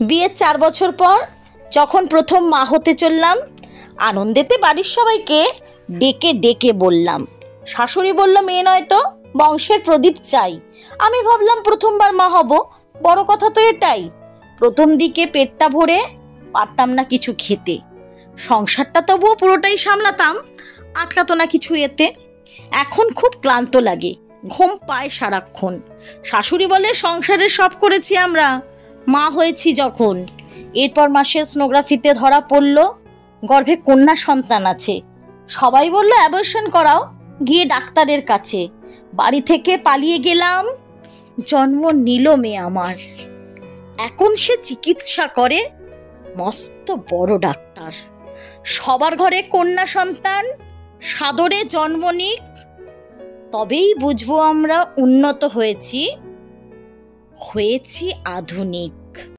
বিয়ের 4 বছর পর যখন প্রথম মা হতে চললাম, আনন্দেতে বাড়ির সবাইকে ডেকে ডেকে বললাম। শাশুড়ি বলল, মেয়ে নয় তো, বংশের প্রদীপ চাই। আমি ভাবলাম প্রথমবার মা হব, বড় কথা তো এটাই। প্রথম দিকে পেটটা ভরে পারতাম না কিছু খেতে, সংসারটা তবুও পুরোটাই সামলাতাম, আটকাতো না কিছু এতে। এখন খুব ক্লান্ত লাগে, ঘুম পায় সারাক্ষণ। শাশুড়ি বলে, সংসারের সব করেছি আমরা, মা হয়েছি যখন। এরপর মাসের সোনোগ্রাফিতে ধরা পড়ল গর্ভে কন্যা সন্তান আছে। সবাই বলল অ্যাবর্শন করাও, গিয়ে ডাক্তারের কাছে। বাড়ি থেকে পালিয়ে গেলাম, জন্ম নিল মেয়ে আমার। এখন সে চিকিৎসা করে, মস্ত বড় ডাক্তার। সবার ঘরে কন্যা সন্তান, সাদরে জন্ম নিক, তবেই বুঝবো আমরা উন্নত হয়েছি, হয়েছি আধুনিক।